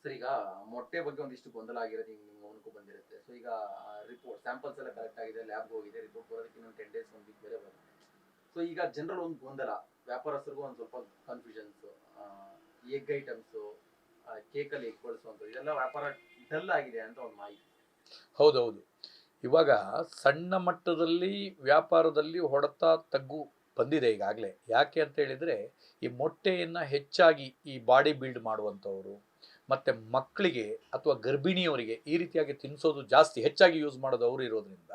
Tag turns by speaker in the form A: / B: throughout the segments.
A: Sir ಈಗ ಮೊಟ್ಟೆ ಬಗ್ಗೆ ಒಂದಿಷ್ಟು ಗೊಂದಲ ಆಗಿರೋದು ಈಗ ನಿಮ್ಮ ಗಮನಕ್ಕೂ ಬಂದಿರುತ್ತೆ. ಸೊ ಈಗ ರಿಪೋರ್ಟ್ ಸ್ಯಾಂಪಲ್ಸ್ ಎಲ್ಲ ಕರೆಕ್ಟ್ ಆಗಿದೆ, ಲ್ಯಾಬ್ಗೆ ಹೋಗಿದೆ, ರಿಪೋರ್ಟ್ ಬರೋದಕ್ಕೆ ಇನ್ನೊಂದು 10 ಡೇಸ್ 1 ವೀಕ್ ಬೇರೆ ಬರುತ್ತೆ. ಸೊ ಈಗ ಜನರಲ್ ಒಂದು ಗೊಂದಲ, ವ್ಯಾಪಾರಸ್ಥರಿಗೂ ಒಂದು ಸ್ವಲ್ಪ ಕನ್ಫ್ಯೂಷನ್ಸ್, ಎಗ್ ಐಟಮ್ಸು, ಕೇಕಲ್ಲಿ ಎಗ್ ಬಳಸುವಂಥದ್ದು ಇದೆಲ್ಲ ವ್ಯಾಪಾರ ಡಲ್ ಆಗಿದೆ ಅಂತ ಒಂದು ಮಾಹಿತಿ.
B: ಹೌದೌದು. ಇವಾಗ ಸಣ್ಣ ಮಟ್ಟದಲ್ಲಿ ವ್ಯಾಪಾರದಲ್ಲಿ ಹೊಡೆತ ತಗ್ಗು ಬಂದಿದೆ ಈಗಾಗಲೇ. ಯಾಕೆ ಅಂತ ಹೇಳಿದರೆ, ಈ ಮೊಟ್ಟೆಯನ್ನು ಹೆಚ್ಚಾಗಿ ಈ ಬಾಡಿ ಬಿಲ್ಡ್ ಮಾಡುವಂಥವರು ಮತ್ತು ಮಕ್ಕಳಿಗೆ ಅಥವಾ ಗರ್ಭಿಣಿಯವರಿಗೆ ಈ ರೀತಿಯಾಗಿ ತಿನ್ನಿಸೋದು ಜಾಸ್ತಿ ಹೆಚ್ಚಾಗಿ ಯೂಸ್ ಮಾಡೋದು ಅವರು ಇರೋದ್ರಿಂದ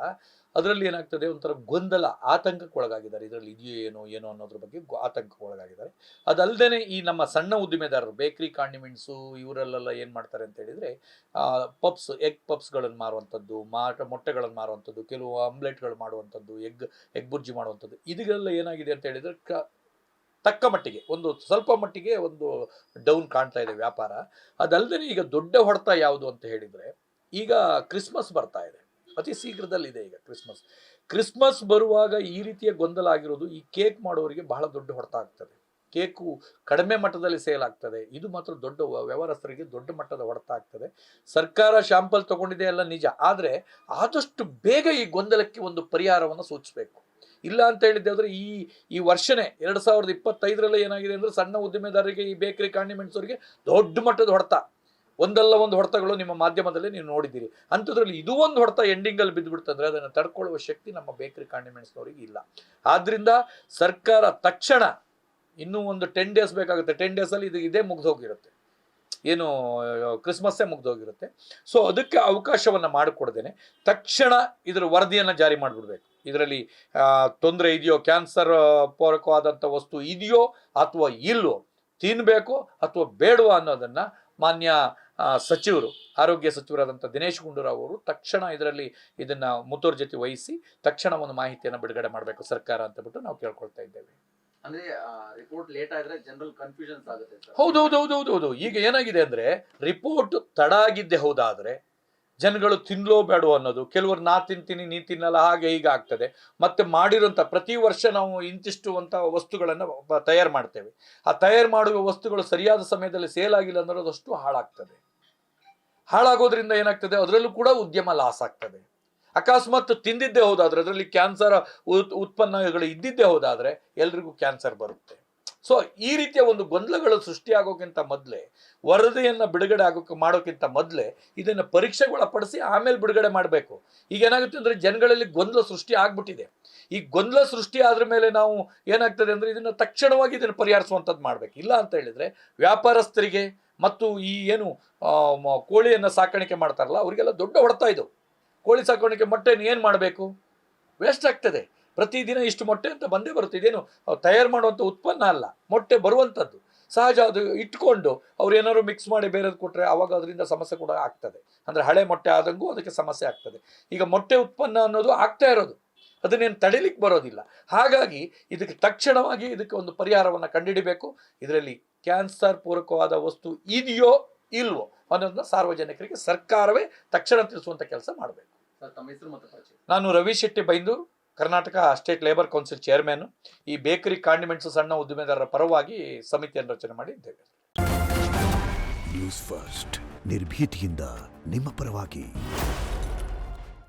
B: ಅದರಲ್ಲಿ ಏನಾಗ್ತದೆ, ಒಂಥರ ಗೊಂದಲ, ಆತಂಕಕ್ಕೆ ಒಳಗಾಗಿದ್ದಾರೆ. ಇದರಲ್ಲಿ ಇದೆಯೋ ಏನೋ ಅನ್ನೋದ್ರ ಬಗ್ಗೆ ಆತಂಕಕ್ಕೆ ಒಳಗಾಗಿದ್ದಾರೆ. ಅದಲ್ಲದೆ ಈ ನಮ್ಮ ಸಣ್ಣ ಉದ್ದಿಮೆದಾರರು ಬೇಕ್ರಿ ಕಾಂಡಿಮೆಂಟ್ಸು ಇವರಲ್ಲೆಲ್ಲ ಏನು ಮಾಡ್ತಾರೆ ಅಂತ ಹೇಳಿದರೆ, ಎಗ್ ಪಪ್ಸ್ಗಳನ್ನು ಮಾರುವಂಥದ್ದು, ಮೊಟ್ಟೆಗಳನ್ನು ಮಾರುವಂಥದ್ದು, ಕೆಲವು ಆಮ್ಲೆಟ್ಗಳು ಮಾಡುವಂಥದ್ದು, ಎಗ್ ಬುರ್ಜಿ ಮಾಡುವಂಥದ್ದು, ಇದೆಲ್ಲ ಏನಾಗಿದೆ ಅಂತ ಹೇಳಿದರೆ ತಕ್ಕ ಮಟ್ಟಿಗೆ ಒಂದು ಸ್ವಲ್ಪ ಮಟ್ಟಿಗೆ ಒಂದು ಡೌನ್ ಕಾಣ್ತಾ ಇದೆ ವ್ಯಾಪಾರ. ಅದಲ್ಲದೆ ಈಗ ದೊಡ್ಡ ಹೊಡೆತ ಯಾವುದು ಅಂತ ಹೇಳಿದರೆ, ಈಗ ಕ್ರಿಸ್ಮಸ್ ಬರ್ತಾ ಇದೆ, ಅತಿ ಶೀಘ್ರದಲ್ಲಿದೆ ಈಗ ಕ್ರಿಸ್ಮಸ್ ಬರುವಾಗ ಈ ರೀತಿಯ ಗೊಂದಲ ಆಗಿರೋದು ಈ ಕೇಕ್ ಮಾಡೋರಿಗೆ ಬಹಳ ದೊಡ್ಡ ಹೊಡೆತ ಆಗ್ತದೆ. ಕೇಕು ಕಡಿಮೆ ಮಟ್ಟದಲ್ಲಿ ಸೇಲ್ ಆಗ್ತದೆ, ಇದು ಮಾತ್ರ ದೊಡ್ಡ ವ್ಯವಹಾರಸ್ಥರಿಗೆ ದೊಡ್ಡ ಮಟ್ಟದ ಹೊಡೆತ ಆಗ್ತದೆ. ಸರ್ಕಾರ ಶಾಂಪಲ್ ತಗೊಂಡಿದೆ ಎಲ್ಲ ನಿಜ, ಆದರೆ ಆದಷ್ಟು ಬೇಗ ಈ ಗೊಂದಲಕ್ಕೆ ಒಂದು ಪರಿಹಾರವನ್ನು ಸೂಚಿಸಬೇಕು. ಇಲ್ಲ ಅಂತ ಹೇಳಿದ್ದಾದ್ರೆ ಈ ವರ್ಷನೇ 2025 ಏನಾಗಿದೆ ಅಂದರೆ, ಸಣ್ಣ ಉದ್ದಿಮೆದಾರರಿಗೆ, ಈ ಬೇಕರಿ ಕಾಂಡಿಮೆಂಟ್ಸ್ ಅವರಿಗೆ ದೊಡ್ಡ ಮಟ್ಟದ ಹೊಡೆತ, ಒಂದಲ್ಲ ಒಂದು ಹೊಡೆತಗಳು ನಿಮ್ಮ ಮಾಧ್ಯಮದಲ್ಲಿ ನೀವು ನೋಡಿದ್ದೀರಿ. ಅಂಥದ್ರಲ್ಲಿ ಇದು ಒಂದು ಹೊಡೆತ ಎಂಡಿಂಗಲ್ಲಿ ಬಿದ್ದುಬಿಡ್ತಂದ್ರೆ ಅದನ್ನು ತಡ್ಕೊಳ್ಳುವ ಶಕ್ತಿ ನಮ್ಮ ಬೇಕರಿ ಕಾಂಡಿಮೆಂಟ್ಸ್ನವರಿಗೆ ಇಲ್ಲ. ಆದ್ದರಿಂದ ಸರ್ಕಾರ ತಕ್ಷಣ, ಇನ್ನೂ ಒಂದು 10 ಡೇಸ್ ಬೇಕಾಗುತ್ತೆ, 10 ಡೇಸಲ್ಲಿ ಇದೇ ಮುಗ್ದೋಗಿರುತ್ತೆ, ಏನು ಕ್ರಿಸ್ಮಸ್ಸೇ ಮುಗ್ದೋಗಿರುತ್ತೆ. ಸೊ ಅದಕ್ಕೆ ಅವಕಾಶವನ್ನು ಮಾಡಿಕೊಡ್ದೇನೆ ತಕ್ಷಣ ಇದರ ವರದಿಯನ್ನು ಜಾರಿ ಮಾಡಿಬಿಡ್ಬೇಕು. ಇದರಲ್ಲಿ ತೊಂದರೆ ಇದೆಯೋ, ಕ್ಯಾನ್ಸರ್ ಪೂರಕವಾದಂಥ ವಸ್ತು ಇದೆಯೋ ಅಥವಾ ಇಲ್ವೋ, ತಿನ್ನಬೇಕು ಅಥವಾ ಬೇಡವಾ ಅನ್ನೋದನ್ನು ಮಾನ್ಯ ಸಚಿವರು, ಆರೋಗ್ಯ ಸಚಿವರಾದಂಥ ದಿನೇಶ್ ಗುಂಡೂರಾವ್ ಅವರು ತಕ್ಷಣ ಇದನ್ನು ಮುತುವರ್ಜಿತೆ ವಹಿಸಿ ತಕ್ಷಣ ಒಂದು ಮಾಹಿತಿಯನ್ನು ಬಿಡುಗಡೆ ಮಾಡಬೇಕು ಸರ್ಕಾರ ಅಂತ ಬಿಟ್ಟು ನಾವು ಕೇಳ್ಕೊಳ್ತಾ ಇದ್ದೇವೆ.
A: ಅಂದ್ರೆ ರಿಪೋರ್ಟ್ ಲೇಟ್ ಆದ್ರೆ ಜನರಲ್ ಕನ್ಫ್ಯೂಷನ್ಸ್ ಆಗುತ್ತೆ ಸರ್.
B: ಹೌದೌದೌದೌದೌದು. ಈಗ ಏನಾಗಿದೆ ಅಂದರೆ, ರಿಪೋರ್ಟ್ ತಡ ಆಗಿದ್ದೆ ಹೌದಾದರೆ ಜನಗಳು ತಿನ್ಲೋ ಬೇಡೋ ಅನ್ನೋದು, ಕೆಲವರು ನಾ ತಿಂತೀನಿ ನೀ ತಿನ್ನಲ್ಲ ಹಾಗೆ ಹೀಗೆ ಆಗ್ತದೆ. ಮತ್ತು ಮಾಡಿರೋಂಥ ಪ್ರತಿ ವರ್ಷ ನಾವು ಇಂತಿಷ್ಟು ಅಂತ ವಸ್ತುಗಳನ್ನು ತಯಾರು ಮಾಡ್ತೇವೆ. ಆ ತಯಾರು ಮಾಡುವ ವಸ್ತುಗಳು ಸರಿಯಾದ ಸಮಯದಲ್ಲಿ ಸೇಲ್ ಆಗಿಲ್ಲ ಅನ್ನೋದಷ್ಟು ಹಾಳಾಗ್ತದೆ. ಹಾಳಾಗೋದ್ರಿಂದ ಏನಾಗ್ತದೆ, ಅದರಲ್ಲೂ ಕೂಡ ಉದ್ಯಮ ಲಾಸ್ ಆಗ್ತದೆ. ಅಕಸ್ಮಾತ್ ತಿಂದಿದ್ದೇ ಹೋದಾದರೆ, ಅದರಲ್ಲಿ ಕ್ಯಾನ್ಸರ್ ಉತ್ಪನ್ನಗಳು ಇದ್ದಿದ್ದೇ ಹೋದಾದರೆ ಎಲ್ರಿಗೂ ಕ್ಯಾನ್ಸರ್ ಬರುತ್ತೆ. ಸೊ ಈ ರೀತಿಯ ಒಂದು ಗೊಂದಲಗಳು ಸೃಷ್ಟಿಯಾಗೋಕ್ಕಿಂತ ಮೊದಲೇ, ವರದಿಯನ್ನು ಬಿಡುಗಡೆ ಮಾಡೋಕ್ಕಿಂತ ಮೊದಲೇ ಇದನ್ನು ಪರೀಕ್ಷೆಗೊಳಪಡಿಸಿ ಆಮೇಲೆ ಬಿಡುಗಡೆ ಮಾಡಬೇಕು. ಈಗ ಏನಾಗುತ್ತೆ ಅಂದರೆ, ಜನಗಳಲ್ಲಿ ಗೊಂದಲ ಸೃಷ್ಟಿ ಆಗ್ಬಿಟ್ಟಿದೆ. ಈ ಗೊಂದಲ ಸೃಷ್ಟಿ ಆದ್ರ ಮೇಲೆ ನಾವು ಏನಾಗ್ತದೆ ಅಂದರೆ, ಇದನ್ನು ತಕ್ಷಣವಾಗಿ ಇದನ್ನು ಪರಿಹರಿಸುವಂಥದ್ದು ಮಾಡಬೇಕು. ಇಲ್ಲ ಅಂತ ಹೇಳಿದರೆ ವ್ಯಾಪಾರಸ್ಥರಿಗೆ ಮತ್ತು ಈ ಏನು ಕೋಳಿಯನ್ನು ಸಾಕಾಣಿಕೆ ಮಾಡ್ತಾರಲ್ಲ ಅವರಿಗೆಲ್ಲ ದೊಡ್ಡ ಹೊಡೆತ ಇದು. ಕೋಳಿ ಸಾಕಾಣಿಕೆ ಮೊಟ್ಟೆಯನ್ನು ಏನು ಮಾಡಬೇಕು, ವೇಸ್ಟ್ ಆಗ್ತದೆ. ಪ್ರತಿದಿನ ಇಷ್ಟು ಮೊಟ್ಟೆ ಅಂತ ಬಂದೇ ಬರುತ್ತೆ. ಇದೇನು ತಯಾರು ಮಾಡುವಂಥ ಉತ್ಪನ್ನ ಅಲ್ಲ, ಮೊಟ್ಟೆ ಬರುವಂಥದ್ದು ಸಹಜ. ಅದು ಇಟ್ಕೊಂಡು ಅವ್ರು ಏನಾದ್ರು ಮಿಕ್ಸ್ ಮಾಡಿ ಬೇರೆದು ಕೊಟ್ಟರೆ ಆವಾಗ ಅದರಿಂದ ಸಮಸ್ಯೆ ಕೂಡ ಆಗ್ತದೆ. ಅಂದರೆ ಹಳೆ ಮೊಟ್ಟೆ ಆದಂಗೂ ಅದಕ್ಕೆ ಸಮಸ್ಯೆ ಆಗ್ತದೆ. ಈಗ ಮೊಟ್ಟೆ ಉತ್ಪನ್ನ ಅನ್ನೋದು ಆಗ್ತಾ ಇರೋದು, ಅದನ್ನೇನು ತಡಿಲಿಕ್ಕೆ ಬರೋದಿಲ್ಲ. ಹಾಗಾಗಿ ಇದಕ್ಕೆ ತಕ್ಷಣವಾಗಿ ಇದಕ್ಕೆ ಒಂದು ಪರಿಹಾರವನ್ನು ಕಂಡುಹಿಡಿಬೇಕು. ಇದರಲ್ಲಿ ಕ್ಯಾನ್ಸರ್ ಪೂರಕವಾದ ವಸ್ತು ಇದೆಯೋ ಇಲ್ವೋ ಅನ್ನೋದನ್ನ ಸಾರ್ವಜನಿಕರಿಗೆ ಸರ್ಕಾರವೇ ತಕ್ಷಣ ತಿಳಿಸುವಂಥ ಕೆಲಸ ಮಾಡಬೇಕು.
A: ಸರ್ ತಮ್ಮ ಹೆಸರು ಮತ್ತು ಪರಿಚಯ?
B: ನಾನು Ravi Shetty Byndoor, Karnataka state labour council chairman. ಈ ಬೇಕರಿ ಕಾಂಡಿಮೆಂಟ್ಸ್ ಸಣ್ಣ ಉದ್ದಿಮೆದಾರರ ಪರವಾಗಿ ಸಮಿತಿಯನ್ನು ರಚನೆ ಮಾಡಿದ್ದೇವೆ.
C: ನ್ಯೂಸ್ ಫಸ್ಟ್, ನಿರ್ಭೀತಿಯಿಂದ ನಿಮ್ಮ ಪರವಾಗಿ.